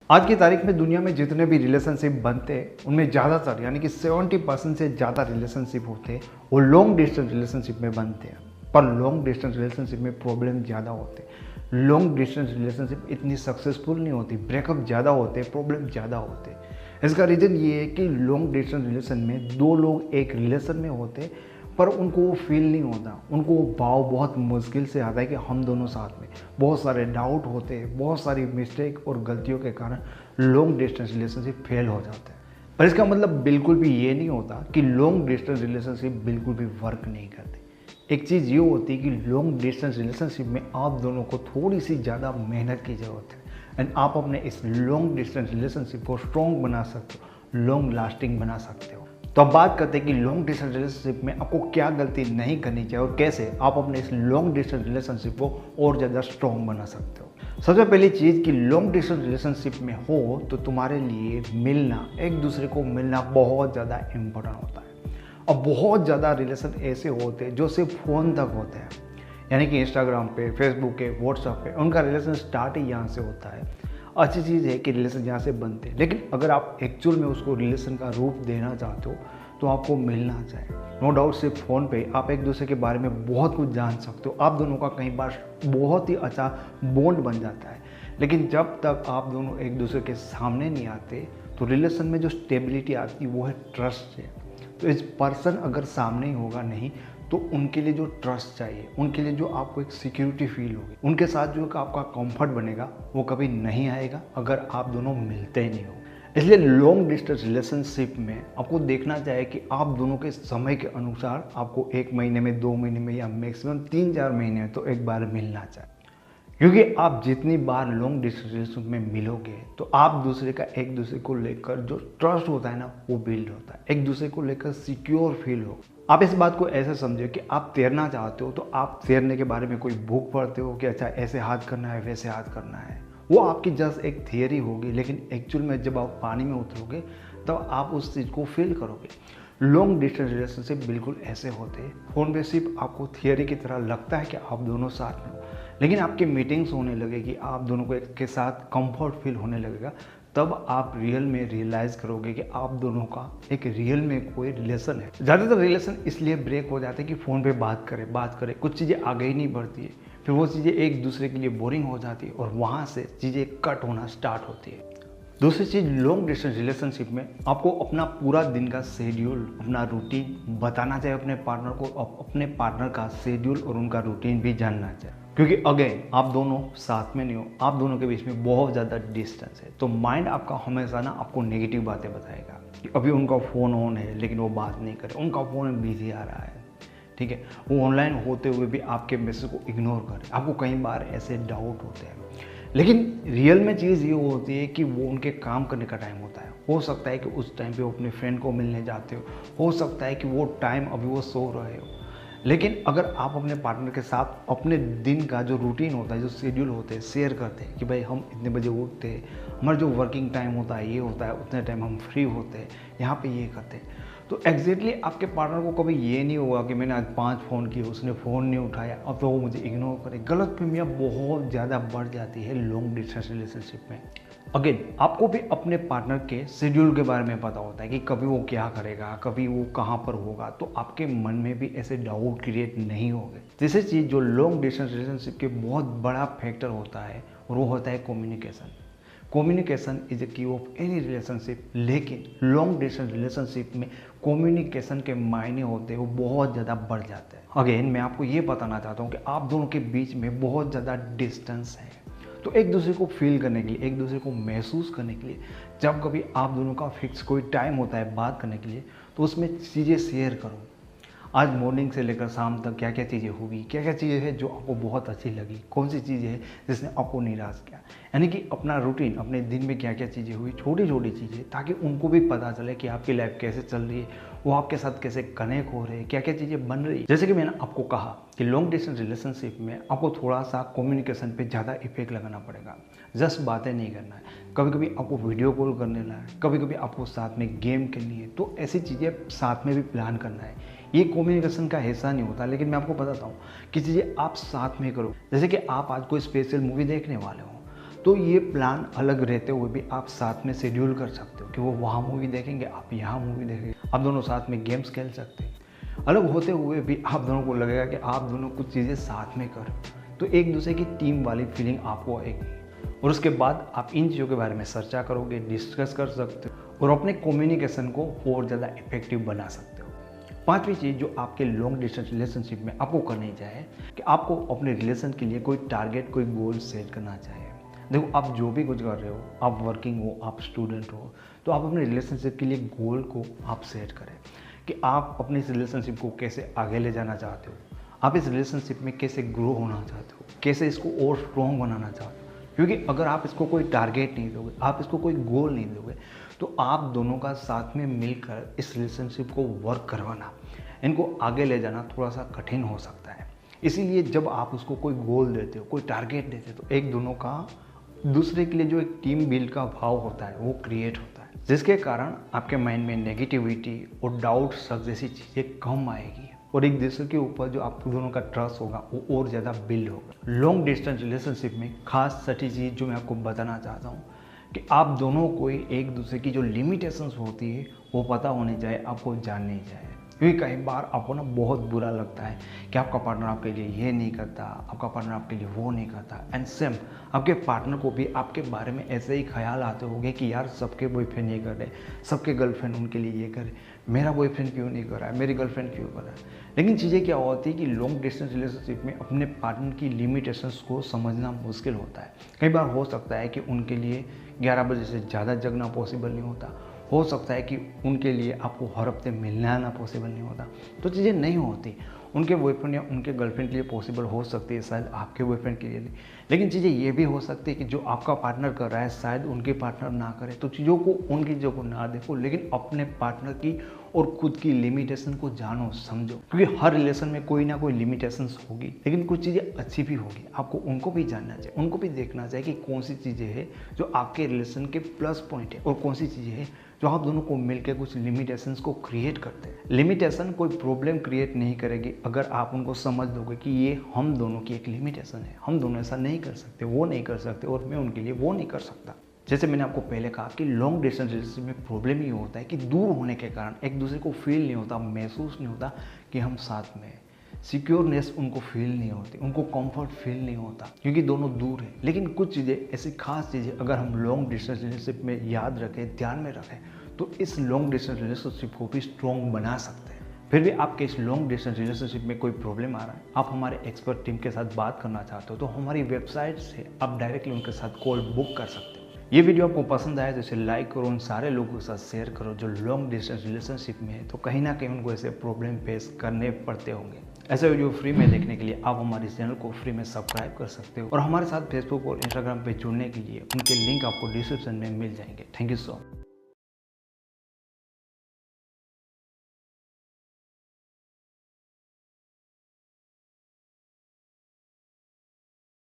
आज की तारीख में दुनिया में जितने भी रिलेशनशिप बनते हैं उनमें ज़्यादातर यानी कि 70% से ज़्यादा रिलेशनशिप होते हैं वो लॉन्ग डिस्टेंस रिलेशनशिप में बनते हैं। पर लॉन्ग डिस्टेंस रिलेशनशिप में प्रॉब्लम ज़्यादा होते हैं। लॉन्ग डिस्टेंस रिलेशनशिप इतनी सक्सेसफुल नहीं होती, ब्रेकअप ज़्यादा होते हैं, प्रॉब्लम ज़्यादा होते हैं। इसका रीज़न ये है कि लॉन्ग डिस्टेंस रिलेशन में दो लोग एक रिलेशन में होते पर उनको वो फील नहीं होता, उनको वो भाव बहुत मुश्किल से आता है कि हम दोनों साथ में। बहुत सारे डाउट होते हैं, बहुत सारी मिस्टेक और गलतियों के कारण लॉन्ग डिस्टेंस रिलेशनशिप फेल हो जाता है। पर इसका मतलब बिल्कुल भी ये नहीं होता कि लॉन्ग डिस्टेंस रिलेशनशिप बिल्कुल भी वर्क नहीं करती। एक चीज़ ये होती है कि लॉन्ग डिस्टेंस रिलेशनशिप में आप दोनों को थोड़ी सी ज़्यादा मेहनत की ज़रूरत है एंड आप अपने इस लॉन्ग डिस्टेंस रिलेशनशिप को स्ट्रॉन्ग बना सकते हो, लॉन्ग लास्टिंग बना सकते हो। तो अब बात करते हैं कि लॉन्ग डिस्टेंस रिलेशनशिप में आपको क्या गलती नहीं करनी चाहिए और कैसे आप अपने इस लॉन्ग डिस्टेंस रिलेशनशिप को और ज़्यादा स्ट्रॉन्ग बना सकते हो। सबसे पहली चीज़ कि लॉन्ग डिस्टेंस रिलेशनशिप में हो तो तुम्हारे लिए मिलना, एक दूसरे को मिलना बहुत ज़्यादा इम्पोर्टेंट होता है। और बहुत ज़्यादा रिलेशन ऐसे होते हैं जो सिर्फ फ़ोन तक होते हैं, यानी कि इंस्टाग्राम पे, फेसबुक पे, व्हाट्सएप पे उनका रिलेशन स्टार्ट ही यहाँ से होता है। अच्छी चीज़ है कि रिलेशन यहाँ से बनते हैं, लेकिन अगर आप एक्चुअल में उसको रिलेशन का रूप देना चाहते हो तो आपको मिलना चाहिए। नो डाउट सिर्फ फ़ोन पे आप एक दूसरे के बारे में बहुत कुछ जान सकते हो, आप दोनों का कई बार बहुत ही अच्छा बॉन्ड बन जाता है, लेकिन जब तक आप दोनों एक दूसरे के सामने नहीं आते तो रिलेशन में जो स्टेबिलिटी आती है वो है ट्रस्ट से। तो इस पर्सन अगर सामने ही होगा नहीं तो उनके लिए जो ट्रस्ट चाहिए, उनके लिए जो आपको एक सिक्योरिटी फील होगी, उनके साथ जो आपका कंफर्ट बनेगा वो कभी नहीं आएगा अगर आप दोनों मिलते ही नहीं हो। इसलिए लॉन्ग डिस्टेंस रिलेशनशिप में आपको देखना चाहिए कि आप दोनों के समय के अनुसार आपको 1 महीने में, 2 महीने में या मैक्सिमम 3-4 महीने में तो एक बार मिलना चाहिए। क्योंकि आप जितनी बार लॉन्ग डिस्टेंस रिलेशनशिप में मिलोगे तो आप दूसरे का एक दूसरे को लेकर जो ट्रस्ट होता है ना वो बिल्ड होता है, एक दूसरे को लेकर सिक्योर फील हो। आप इस बात को ऐसे समझो कि आप तैरना चाहते हो तो आप तैरने के बारे में कोई बुक पढ़ते हो कि अच्छा ऐसे हाथ करना है, वैसे हाथ करना है, वो आपकी जस्ट एक थियरी होगी, लेकिन एक्चुअल में जब आप पानी में उतरोगे तब आप उस चीज़ को फील करोगे। लॉन्ग डिस्टेंस रिलेशनशिप बिल्कुल ऐसे होते हैं। फ़ोन पे सिर्फ आपको थियरी की तरह लगता है कि आप दोनों साथ में हो, लेकिन आपकी मीटिंग्स होने लगेगी, आप दोनों को एक के साथ कंफर्ट फील होने लगेगा, तब आप रियल में रियलाइज़ करोगे कि आप दोनों का एक रियल में कोई रिलेशन है। ज़्यादातर रिलेशन इसलिए ब्रेक हो जाते हैं कि फ़ोन पे बात करें, कुछ चीज़ें आगे ही नहीं बढ़ती है, फिर वो चीज़ें एक दूसरे के लिए बोरिंग हो जाती है और वहाँ से चीज़ें कट होना स्टार्ट होती है। दूसरी चीज़, लॉन्ग डिस्टेंस रिलेशनशिप में आपको अपना पूरा दिन का शेड्यूल, अपना रूटीन बताना चाहिए अपने पार्टनर को, अपने पार्टनर का शेड्यूल और उनका रूटीन भी जानना चाहिए। क्योंकि अगेन आप दोनों साथ में नहीं हो, आप दोनों के बीच में बहुत ज़्यादा डिस्टेंस है, तो माइंड आपका हमेशा ना आपको नेगेटिव बातें बताएगा कि अभी उनका फ़ोन ऑन है लेकिन वो बात नहीं करे, उनका फ़ोन बिजी आ रहा है, ठीक है, वो ऑनलाइन होते हुए भी आपके मैसेज को इग्नोर करे। आपको कई बार ऐसे डाउट होते हैं, लेकिन रियल में चीज़ ये होती है कि वो उनके काम करने का टाइम होता है। हो सकता है कि उस टाइम पे वो अपने फ्रेंड को मिलने जाते हो सकता है कि वो टाइम अभी वो सो रहे हो, लेकिन अगर आप अपने पार्टनर के साथ अपने दिन का जो रूटीन होता है, जो शेड्यूल होते हैं, शेयर करते हैं कि भाई हम इतने बजे उठते हैं, हमारा जो वर्किंग टाइम होता है ये होता है, उतने टाइम हम फ्री होते हैं, यहाँ पे ये करते हैं, तो एग्जैक्टली आपके पार्टनर को कभी ये नहीं होगा कि मैंने आज 5 फ़ोन किए, उसने फ़ोन नहीं उठाया, अब तो वो मुझे इग्नोर करे। गलतफहमियाँ बहुत ज़्यादा बढ़ जाती है लॉन्ग डिस्टेंस रिलेशनशिप में। अगेन आपको भी अपने पार्टनर के शेड्यूल के बारे में पता होता है कि कभी वो क्या करेगा, कभी वो कहाँ पर होगा, तो आपके मन में भी ऐसे डाउट क्रिएट नहीं होंगे। तीसरी चीज़ जो लॉन्ग डिस्टेंस रिलेशनशिप के बहुत बड़ा फैक्टर होता है वो होता है कम्युनिकेशन। कम्युनिकेशन इज ए की ऑफ एनी रिलेशनशिप, लेकिन लॉन्ग डिस्टेंस रिलेशनशिप में कम्युनिकेशन के मायने होते हैं वो बहुत ज़्यादा बढ़ जाते हैं। अगेन मैं आपको ये बताना चाहता हूँ कि आप दोनों के बीच में बहुत ज़्यादा डिस्टेंस है, तो एक दूसरे को फील करने के लिए, एक दूसरे को महसूस करने के लिए जब कभी आप दोनों का फिक्स कोई टाइम होता है बात करने के लिए, तो उसमें चीज़ें शेयर करो। आज मॉर्निंग से लेकर शाम तक क्या क्या चीज़ें होगी, क्या क्या चीज़ें हैं जो आपको बहुत अच्छी लगी, कौन सी चीज़ें हैं जिसने आपको निराश किया, यानी कि अपना रूटीन, अपने दिन में क्या क्या चीज़ें हुई, छोटी छोटी चीज़ें, ताकि उनको भी पता चले कि आपकी लाइफ कैसे चल रही है, वो आपके साथ कैसे कनेक्ट हो रहे हैं, क्या क्या चीज़ें बन रही है। जैसे कि मैंने आपको कहा कि लॉन्ग डिस्टेंस रिलेशनशिप में आपको थोड़ा सा कम्युनिकेशन पे ज़्यादा इफेक्ट लगाना पड़ेगा। जस्ट बातें नहीं करना है, कभी कभी आपको वीडियो कॉल करने ला है, कभी कभी आपको साथ में गेम खेलनी है, तो ऐसी चीज़ें साथ में भी प्लान करना है। ये कम्युनिकेशन का हिस्सा नहीं होता, लेकिन मैं आपको बताता हूँ कि चीज़ें आप साथ में करो। जैसे कि आप आज कोई स्पेशल मूवी देखने वाले हो तो ये प्लान अलग रहते हुए भी आप साथ में शेड्यूल कर सकते हो कि वो वहाँ मूवी देखेंगे, आप यहाँ मूवी देखेंगे, आप दोनों साथ में गेम्स खेल सकते हैं। अलग होते हुए भी आप दोनों को लगेगा कि आप दोनों कुछ चीज़ें साथ में करो, तो एक दूसरे की टीम वाली फीलिंग आपको आएगी। और उसके बाद आप इन चीज़ों के बारे में चर्चा करोगे, डिस्कस कर सकते हो और अपने कम्युनिकेशन को और ज़्यादा इफेक्टिव बना सकते हो। पांचवी चीज़ जो आपके लॉन्ग डिस्टेंस रिलेशनशिप में आपको करनी चाहिए कि आपको अपने रिलेशन के लिए कोई टारगेट, कोई गोल सेट करना चाहिए। देखो, आप जो भी कुछ कर रहे हो, आप वर्किंग हो, आप स्टूडेंट हो, तो आप अपने रिलेशनशिप के लिए गोल को आप सेट करें कि आप अपनी इस रिलेशनशिप को कैसे आगे ले जाना चाहते हो, आप इस रिलेशनशिप में कैसे ग्रो होना चाहते हो, कैसे इसको और स्ट्रॉन्ग बनाना चाहते हो। क्योंकि अगर आप इसको कोई टारगेट नहीं दोगे, आप इसको कोई गोल नहीं दोगे, तो आप दोनों का साथ में मिलकर इस रिलेशनशिप को वर्क करवाना, इनको आगे ले जाना थोड़ा सा कठिन हो सकता है। इसीलिए जब आप उसको कोई गोल देते हो, कोई टारगेट देते हो, तो एक दोनों का दूसरे के लिए जो एक टीम बिल्ड का भाव होता है वो क्रिएट होता है, जिसके कारण आपके माइंड में नेगेटिविटी और डाउट सब जैसी चीज़ें कम आएगी और एक दूसरे के ऊपर जो आप दोनों का ट्रस्ट होगा वो और ज़्यादा बिल्ड होगा। लॉन्ग डिस्टेंस रिलेशनशिप में खास छठी चीज़ जो मैं आपको बताना चाहता हूँ कि आप दोनों को एक दूसरे की जो लिमिटेशंस होती है वो पता होनी चाहिए, आपको जाननी चाहिए। क्योंकि कई बार आपको ना बहुत बुरा लगता है कि आपका पार्टनर आपके लिए ये नहीं करता, आपका पार्टनर आपके लिए वो नहीं करता, एंड सेम आपके पार्टनर को भी आपके बारे में ऐसे ही ख्याल आते होंगे कि यार सबके बॉयफ्रेंड ये कर रहे, सबके गर्लफ्रेंड उनके लिए ये करे, मेरा बॉयफ्रेंड क्यों नहीं कर रहा है, मेरी गर्लफ्रेंड क्यों कर रहा है। लेकिन चीज़ें क्या होती है कि लॉन्ग डिस्टेंस रिलेशनशिप में अपने पार्टनर की लिमिटेशंस को समझना मुश्किल होता है। कई बार हो सकता है कि उनके लिए 11 बजे से ज़्यादा जगना पॉसिबल नहीं होता, हो सकता है कि उनके लिए आपको हर हफ्ते मिलना आना पॉसिबल नहीं होता, तो चीज़ें नहीं होती। उनके बॉयफ्रेंड या उनके गर्लफ्रेंड के लिए पॉसिबल हो सकती है, शायद आपके बॉयफ्रेंड के लिए नहीं। लेकिन चीज़ें ये भी हो सकती है कि जो आपका पार्टनर कर रहा है शायद उनके पार्टनर ना करे, तो चीज़ों को उनकी चीज़ों को ना देखो, लेकिन अपने पार्टनर की और खुद की लिमिटेशन को जानो, समझो। क्योंकि हर रिलेशन में कोई ना कोई लिमिटेशंस होगी, लेकिन कुछ चीज़ें अच्छी भी होगी, आपको उनको भी जानना चाहिए, उनको भी देखना चाहिए कि कौन सी चीज़ें हैं जो आपके रिलेशन के प्लस पॉइंट है और कौन सी चीज़ें हैं जो आप दोनों को मिलकर कुछ लिमिटेशंस को क्रिएट करते हैं। लिमिटेशन कोई प्रॉब्लम क्रिएट नहीं करेगी अगर आप उनको समझ दोगे कि ये हम दोनों की एक लिमिटेशन है, हम दोनों ऐसा नहीं कर सकते, वो नहीं कर सकते और मैं उनके लिए वो नहीं कर सकता। जैसे मैंने आपको पहले कहा कि लॉन्ग डिस्टेंस रिलेशनशिप में प्रॉब्लम ये होता है कि दूर होने के कारण एक दूसरे को फील नहीं होता, महसूस नहीं होता कि हम साथ में हैं। सिक्योरनेस उनको फील नहीं होती, उनको कंफर्ट फील नहीं होता, क्योंकि दोनों दूर हैं। लेकिन कुछ चीज़ें ऐसी खास चीज़ें अगर हम लॉन्ग डिस्टेंस रिलेशनशिप में याद रखें, ध्यान में रखें, तो इस लॉन्ग डिस्टेंस रिलेशनशिप को भी स्ट्रॉन्ग बना सकते हैं। फिर भी आपके इस लॉन्ग डिस्टेंस रिलेशनशिप में कोई प्रॉब्लम आ रहा है, आप हमारे एक्सपर्ट टीम के साथ बात करना चाहते हो, तो हमारी वेबसाइट से आप डायरेक्टली उनके साथ कॉल बुक कर सकते हो। ये वीडियो आपको पसंद आया तो इसे लाइक करो, उन सारे लोगों के साथ शेयर करो जो लॉन्ग डिस्टेंस रिलेशनशिप में है, तो कहीं ना कहीं उनको ऐसे प्रॉब्लम फेस करने पड़ते होंगे। ऐसे वीडियो फ्री में देखने के लिए आप हमारे चैनल को फ्री में सब्सक्राइब कर सकते हो और हमारे साथ फेसबुक और इंस्टाग्राम पे जुड़ने के लिए उनके लिंक आपको डिस्क्रिप्शन में मिल जाएंगे। Thank you so much.